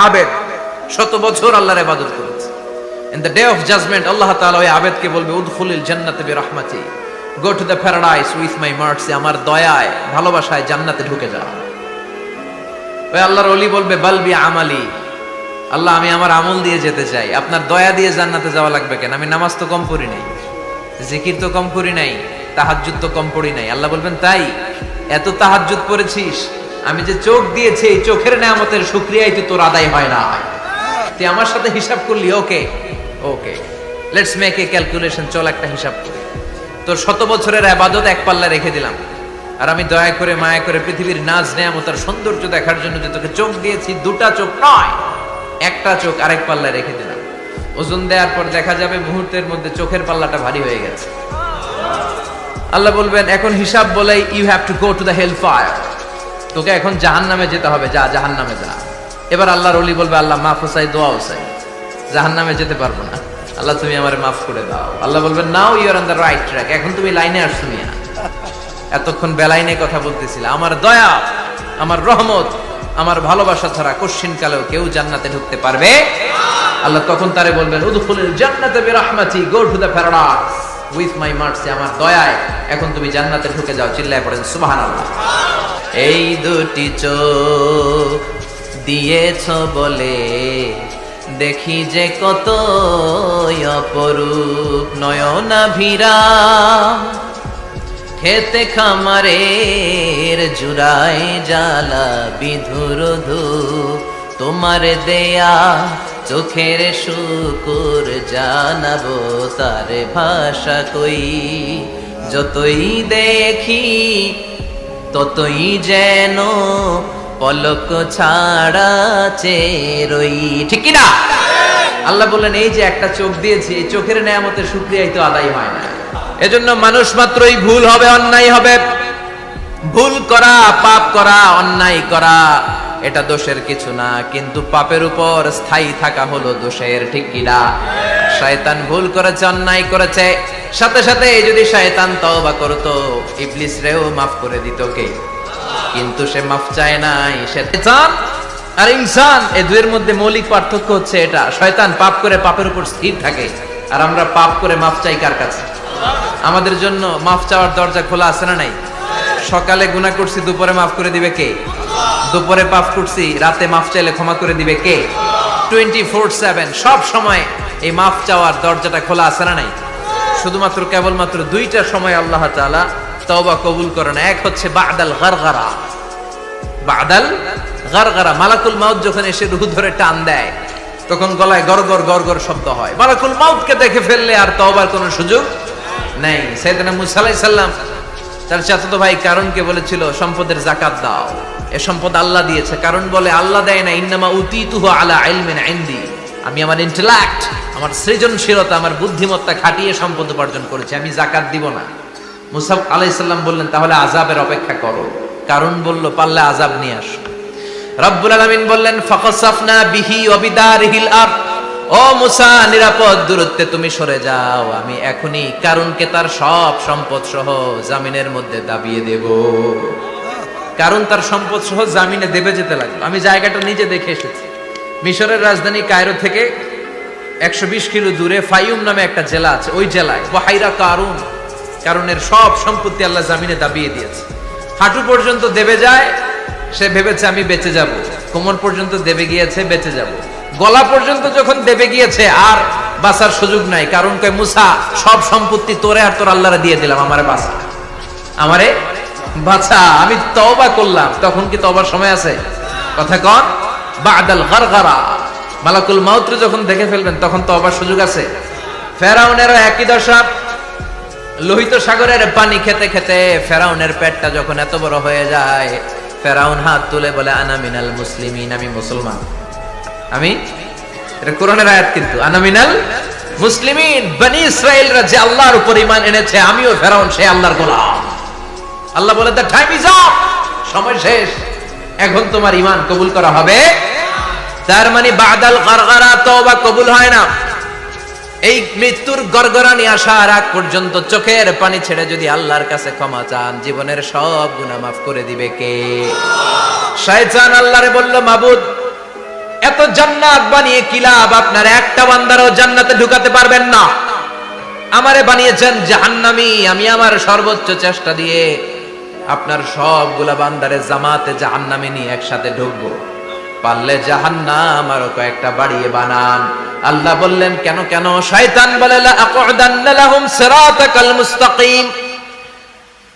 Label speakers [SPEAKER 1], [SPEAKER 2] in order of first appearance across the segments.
[SPEAKER 1] আবেদ শত বছর আল্লাহর ইবাদত করেছে। In the day of judgment আল্লাহ তাআলা ওই আবেদকে বলবে উদখুলিল জান্নাতে বিরহমাতি, go to the paradise with my mercy, আমার দয়ায় ভালোবাসায় জান্নাতে ঢুকে যাও। ওই আল্লাহর ওলি বলবে বাল বি আমালি, আল্লাহ আমি আমার আমল দিয়ে যেতে চাই, আপনার দয়া দিয়ে জান্নাতে যাওয়া লাগবে কেন? আমি নামাজ তো কম পড়ি নাই, জিকির তো কম করি নাই, তাহাজ্জুদ তো কম পড়ি নাই। আল্লাহ বলবেন তাই? এত তাহাজ্জুদ পড়েছিস, আমি যে চোখ দিয়েছি এই চোখের নেয়ামতের শুকরিয়াই তো তোর আদায় হয় না, তুই আমার সাথে হিসাব করলি। ওকে ওকে, লেটস মেক এ ক্যালকুলেশন, চল একটা হিসাব করি। তোর শত বছরের ইবাদত এক পাল্লা রেখে দিলাম, আর আমি দয়া করে মায়া করে পৃথিবীর নাজ নেয়ামত আর সৌন্দর্য দেখার জন্য যে তোকে চোখ দিয়েছি, দুটা চোখ নয় একটা চোখ আরেক পাল্লায় রেখে দিলাম। ওজন দেওয়ার পর দেখা যাবে মুহূর্তের মধ্যে চোখের পাল্লাটা ভারী হয়ে গেছে। আল্লাহ বলবেন এখন হিসাব বলে you have to go to the hell fire, তোকে এখন জাহান্নামে যেতে হবে, যা জাহান্নামে যা। এবার আল্লাহর ওলি বলবে আল্লাহ মাফ চাই, দোয়া চাই, জাহান্নামে যেতে পারবো না, আল্লাহ তুমি আমারে মাফ করে দাও। আল্লাহ বলবেন now you are on the right track, এখন তুমি লাইনে আসছো মিয়া, এতক্ষণ বেলাইনে কথা বলতেছিলে। আমার দয়া, আমার রহমত, আমার ভালোবাসা ছাড়া কোশ্চিন কালেও কেউ জান্নাতে ঢুকতে পারবে। আল্লাহ তখন তারে বলবেন উদখুলিল জান্নাতে বিরহমাতি, go to the paradise with my mercy, আমার দয়ায় এখন তুমি জান্নাতে ঢুকে যাও। চিল্লায় পড়েন সুবহানাল্লাহ। এই দুটি চোখ দিয়েছ বলে দেখি যে কত অপরূপ, নয়নাভিরা খেতে খামারের জুড়ায় জ্বালা বিধুর ধূপ, তোমার দেয়া চোখের শুকুর জানাবো তার ভাষা কই, যতই দেখি ততই যেন পলক ছাড়া চেরই। ঠিক কি না? আল্লাহ বললেন এই যে একটা চোখ দিয়েছি, এই চোখের নেয়ামতের শুকরিয়াই তো আদায় হয় না। এজন্য মানুষ মাত্রই ভুল হবে, অন্যায় হবে। ভুল করা, পাপ করা, অন্যায় করা এটা দোষের কিছু না, কিন্তু পাপের উপর স্থায়ী থাকা হলো দোষের। ঠিক কি না? শয়তান ভুল করেছে, অন্যায় করেছে, সাথে সাথে যদি শয়তান তওবা করতো ইবলিস রেও মাফ করে দিত কে? কিন্তু সে মাফ চায় নাই। শয়তান আর ইনসান এই দুইয়ের মধ্যে মৌলিক পার্থক্য হচ্ছে এটা, শয়তান পাপ করে পাপের উপর স্থির থাকে, আর আমরা পাপ করে মাফ চাই কার কাছে? আমাদের জন্য মাফ চাওয়ার দরজা খোলা আছে না নাই? সকালে গুনাহ করছি, দুপুরে মাফ করে দিবে কে? দুপুরে পাপ করছি, রাতে মাফ চাইলে ক্ষমা করে দিবে কে? 24/7 সব সময় এই মাফ চাওয়ার দরজাটা খোলা আছে না নাই? শুধুমাত্র কেবলমাত্র দুইটা সময় আল্লাহ তাআলা তওবা কবুল করেন। এক হচ্ছে বাদাল গারগারা, বাদাল গারগারা, মালাকুল মাউত যখন এসে রূহ ধরে টান দেয় তখন গলায় গরগর গরগর শব্দ হয়। মালাকুল মাউতকে দেখে ফেললে আর তওবার কোনো সুযোগ নেই। সাইয়েদনা মুসা আলাইহিস সালাম তার চাচাতো ভাই কারণকে বলেছিল সম্পদের যাকাত দাও, এ সম্পদ আল্লাহ দিয়েছে। কারণ বলে আল্লাহ দেয় না, ইন্নামা উতিতুহু আলা ইলমিন ইনদি, আমি আমার ইন্টেলেক্ট, আমার সৃজনশীলতা, আমার বুদ্ধিমত্তা খাটিয়ে সম্পদ উপার্জন করেছি, আমি যাকাত দিব না। মুসা আলাইহিস সালাম বললেন তাহলে আযাবের অপেক্ষা করো। কারণ বলল পারলে আযাব নিয়ে আসো। রব্বুল আলামিন বললেন ফাকাসাফনা বিহি ওয়া বিদারিহিল আরদ, ও মুসা নিরাপদ দূরত্বে তুমি সরে যাও, আমি এখনই কারণকে তার সব সম্পদ সহ জামিনের মধ্যে দাবিয়ে দেব। কারণ তার সম্পদ সহ জামিনে দেবে যেতে লাগলো। আমি জায়গাটা নিজে দেখে এসেছি। মিশরের রাজধানী কায়রো থেকে 120 কিলো দূরে ফাইউম নামে একটা জেলা আছে, ওই জেলায় বাহাইরা কারুন, কারণের সব সম্পত্তি আল্লাহ জামিনে দাবিয়ে দিয়েছে। হাঁটু পর্যন্ত দেবে যায়, সে ভেবেছে আমি বেঁচে যাব, কোমর পর্যন্ত দেবে গিয়েছে, বেঁচে যাব, গলা পর্যন্ত যখন দেবে গিয়েছে আর বাঁচার সুযোগ নাই। কারণ কয় মুসা সব সম্পত্তি তোরে আর তোর আল্লাহরে দিয়ে দিলাম, আমারে বাঁচা, আমারে বাঁচা, আমি তওবা করলাম। তখন কি তওবার সময় আছে? কথা কন। বাদাল গারগারা, মালাকুল মাউত যখন দেখে ফেলবেন তখন তওবার সুযোগ আছে। ফেরাউনেরও একই দশা। লোহিত সাগরের পানি খেতে খেতে ফেরাউনের পেটটা যখন এত বড় হয়ে যায়, ফেরাউন হাত তুলে বলে আনা মিনাল মুসলিমিন, আমি মুসলমান। আমি, এটা কোরআনের আয়াত কিন্তু, আনা মিনাল মুসলিমিন, বনি ইসরাইলরা যে আল্লাহর উপর ঈমান এনেছে, আমিও ফেরাউন সে আল্লাহর গোলাম। আল্লাহ বলে দ্য টাইম ইজ আপ, সময় শেষ, এখন তোমার ঈমান কবুল করা হবে। তার মানে বাদাল গারগারা তওবা কবুল হয় না। এই মৃত্যুর গড়গড়ানি আসার আগ পর্যন্ত চোখের পানি ছেড়ে যদি আল্লাহর কাছে ক্ষমা চান, জীবনের সব গুনাহ মাফ করে দিবে কে? শয়তান আল্লাহরে বলল মাবুদ এত জান্নাত বানিয়ে কি লাভ? আপনার একটা বান্দারও জান্নাতে ঢুকাতে পারবেন না। আমারে বানিয়েছেন জাহান্নামী, আমি আমার সর্বোচ্চ চেষ্টা দিয়ে আপনার সবগুলা বান্দারে জামাতে জাহান্নামে নিয়ে একসাথে ঢুকবো। পারলে জাহান্নাম আরো কয়েকটা বাড়িয়ে বানান। আল্লাহ বললেন কেন কেন? শয়তান বলে লা আকুদান্না লাহুম সিরাতাকাল মুস্তাকিম।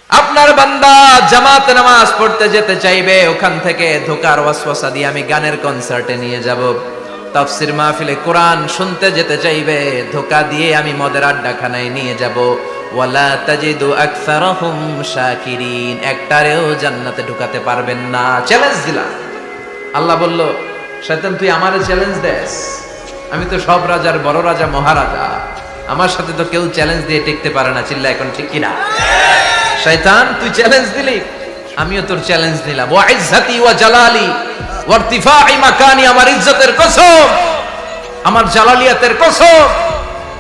[SPEAKER 1] আপনার বান্দা জামাতে নামাজ পড়তে যেতে চাইবে, ওখান থেকে ধোকার ওয়াসওয়াসা দিয়ে আমি গানের কনসার্টে নিয়ে যাব। তাফসীর মাহফিলে কোরআন শুনতে যেতে চাইবে, ধোকা দিয়ে আমি মদের আড্ডাখানায় নিয়ে যাব। ওয়ালা তাজিদু আকসারাহুম শাকিরিন। একটারেও জান্নাতে ঢুকাতে পারবেন না। চ্যালেঞ্জ দিলাম। আল্লাহ বলল, শয়তান তুই আমারে চ্যালেঞ্জ দেস? আমি তো সব রাজার বড় রাজা, মহারাজা। আমার সাথে তো কেউ চ্যালেঞ্জ দিয়ে টিকতে পারে না। চিল্লা এখন ঠিক কিনা? শয়তান তুই চ্যালেঞ্জ দিলি, আমিও তোর চ্যালেঞ্জ দিলাম। ওয়া ইজ্জতি ওয়া জালালি ওয়া ইরতিফাই মাকানি, আমার ইজ্জতের কসম, আমার জালালিয়াতের কসম,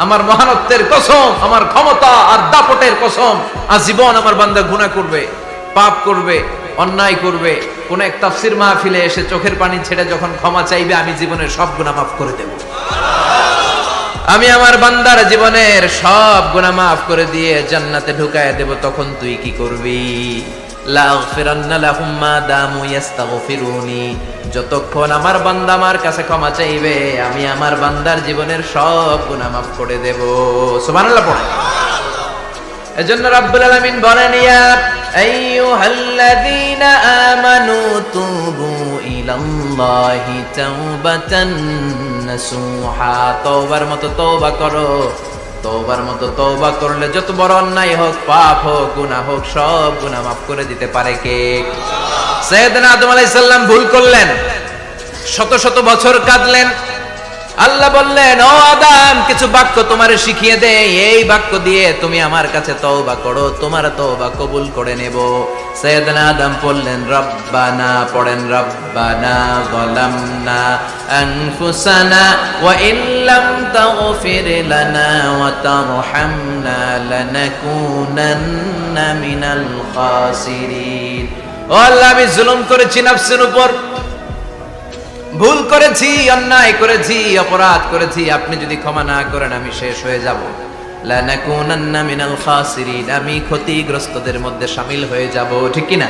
[SPEAKER 1] আমার মহানত্বের কসম, আমার ক্ষমতা আর দাপটের কসম, আজীবন আমার বান্দা গুনাহ করবে, পাপ করবে, অন্যায় করবে, কোন এক তাফসীর মাহফিলে এসে চোখের পানি ছেড়ে যখন ক্ষমা চাইবে, আমি জীবনের সব গুনাহ মাফ করে দেব। আমি আমার বান্দার জীবনের সব গুনাহ মাফ করে দিয়ে জান্নাতে ঢুকায় দেব। তখন তুই কি করবি? লা আগফিরান্না লাহুম মা দামু ইস্তাগফিরুনি। যতক্ষণ আমার বান্দা আমার কাছে ক্ষমা চাইবে, আমি আমার বান্দার জীবনের সব গুনাহ মাফ করে দেব। সুবহানাল্লাহ পড়ে। এজন্য রাব্বুল আলামিন বলেন, ইয়া আইয়ুহাল্লাযীনা আমানু তুবু ইলাল্লাহি তাওবাতান নাসুহা। তওবার মতো তওবা করো। তওবার মতো তওবা করলে যত বড় অন্যায় হোক, পাপ হোক, গুনাহ হোক, সব গুনাহ মাফ করে দিতে পারে কে? সাইয়েদনা আদম আলাইহিস সালাম ভুল করলেন, শত শত বছর কাঁদলেন। আল্লাহ বললেন, ও আদম, কিছু বাক্য তোমারে শিখিয়ে দেই, এই বাক্য দিয়ে তুমি আমার কাছে তওবা করো, তোমার তওবা কবুল করে নেব। সাইয়েদনা আদম বললেন, রব্বানা, পড়েন, রব্বানা যালামনা আনফুসানা ওয়া ইল্লাম তাগফির লানা ওয়া তারহামনা লানাকুনান্না মিনাল খাসিরিন। ও আল্লাহ, আমি জুলুম করেছি নফসের উপর, ভুল করেছি, অন্যায় করেছি, অপরাধ করেছি। আপনি যদি ক্ষমা না করেন আমি শেষ হয়ে যাব। লানাকুনান্না মিনাল খাসিরিন, আমি ক্ষতিগ্রস্তদের মধ্যে শামিল হয়ে যাব। ঠিক কি না?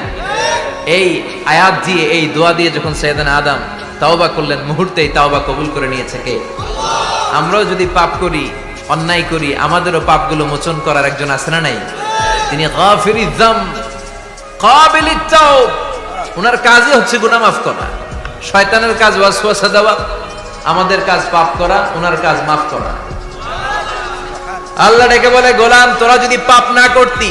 [SPEAKER 1] এই আয়াত দিয়ে, এই দোয়া দিয়ে যখন সাইয়েদনা আদম তাওবা করলেন, মুহূর্তেই তাওবা কবুল করে নিয়েছে কে? আমরাও যদি পাপ করি, অন্যায় করি, আমাদেরও পাপগুলো মোচন করার একজন আছে না নাই? তিনি গাফিরিয যাম কাবিলিত তাওব। ওনার কাজই হচ্ছে গুনাহ মাফ করা। শয়তানের কাজ ওয়াসওয়াসা দেওয়া, আমাদের কাজ পাপ করা, ওনার কাজ মাফ করা। আল্লাহ ডেকে বলে, গোলাম, তোরা যদি পাপ না করতি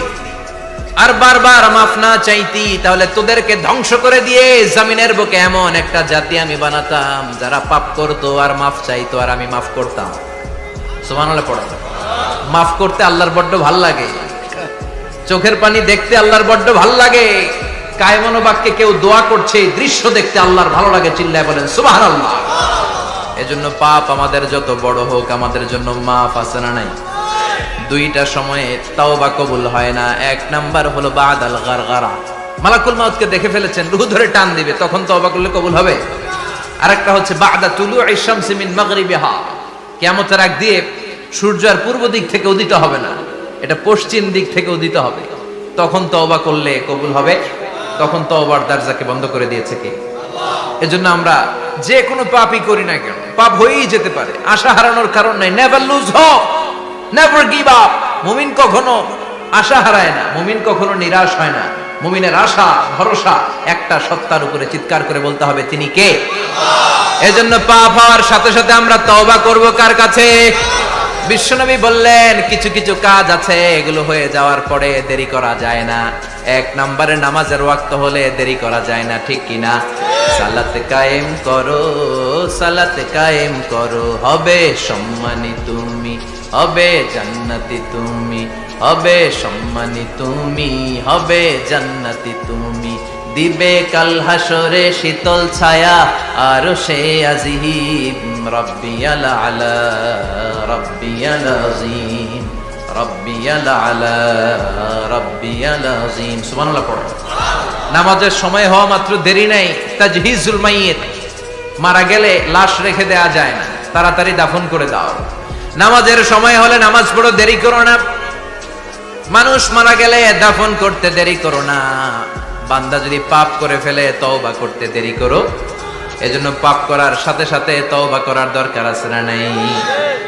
[SPEAKER 1] আর বারবার মাফ না চাইতি, তাহলে তোদেরকে ধ্বংস করে দিয়ে জমিনের বুকে এমন একটা জাতি আমি বানাতাম যারা পাপ করতো আর মাফ চাইতো, আর আমি মাফ করতাম। সুবহানাল্লাহ পড়ো। মাফ করতে আল্লাহর বড্ড ভাল লাগে, চোখের পানি দেখতে আল্লাহর বড্ড ভাল লাগে, কায়মনো বাক্যে কেউ দোয়া করছে এই দৃশ্য দেখতে আল্লাহর ভালো লাগে। চিল্লায় বলেন সুবহানাল্লাহ। এজন্য পাপ আমাদের যত বড় হোক, আমাদের জন্য মাফ আছে না নাই? দুইটা সময়ে তাওবা কবুল হয় না। এক নাম্বার হলো বাদাল গারগারা, মালাকুল মাউতকে দেখে ফেলেছেন, রূহ ধরে টান দিবে, তখন তাওবা করলে কবুল হবে। আরেকটা হচ্ছে বাদা তুলুই শামসি মিন মাগরিবিহা, কিয়ামতের আগ দিয়ে সূর্য আর পূর্ব দিক থেকে উদিত হবে না, এটা পশ্চিম দিক থেকে উদিত হবে, তখন তওবা করলে কবুল হবে। তখন তওবার দরজাকে বন্ধ করে দিয়েছে কে? এজন্য আমরা যে কোনো পাপই করি না কেন, পাপ হয়েই যেতে পারে, আশা হারানোর কারণ নাই। Never lose hope, never give up. মুমিন কখনো আশা হারায় না, মুমিন কখনো নিরাশ হয় না। মুমিনের আশা, ভরসা একটা সত্তার উপরে। চিৎকার করে বলতে হবে, তিনি কে? এজন্য পাপ হওয়ার সাথে সাথে আমরা তওবা করব কার কাছে? বিশ্বনবী বললেন, কিছু কিছু কাজ আছে, এগুলো হয়ে যাওয়ার পরে দেরি করা যায় না। এক নম্বরে নামাজের ওয়াক্ত হলে দেরি করা যায় না। ঠিক কিনা? সালাত কায়েম করো, সালাত কায়েম করো, হবে সম্মানী তুমি, হবে জান্নাতি তুমি, হবে সম্মানী তুমি, হবে জান্নাতি তুমি। দিবে কাল হাসরে শীতল ছায়া আরশে আজিম, রব্বিয়াল আলা, রব্বিয়াল আযীম, রব্বিয়াল আলা, রব্বিয়াল আযীম। সুবহানাল্লাহ পড়ো। নামাজের সময় হওয়া মাত্র দেরি নাই, তাজহিজুল মাইয়িত,
[SPEAKER 2] মারা গেলে লাশ রেখে দেয়া যায় না, তাড়াতাড়ি দাফন করে দাও। নামাজের সময় হলে নামাজ পড়ো, দেরি করো না। মানুষ মারা গেলে দাফন করতে দেরি করো না। বান্দা যদি পাপ করে ফেলে তওবা করতে দেরি করো। এজন্য পাপ করার সাথে সাথে তওবা করার দরকার আছে না নাই?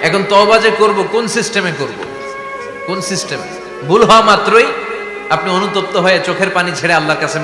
[SPEAKER 2] এখন তওবা যে করব, কোন সিস্টেমে করব? কোন সিস্টেমে? ভুল হওয়া মাত্রই আপনি অনুতপ্ত হয়ে চোখের পানি ছেড়ে আল্লাহর কাছে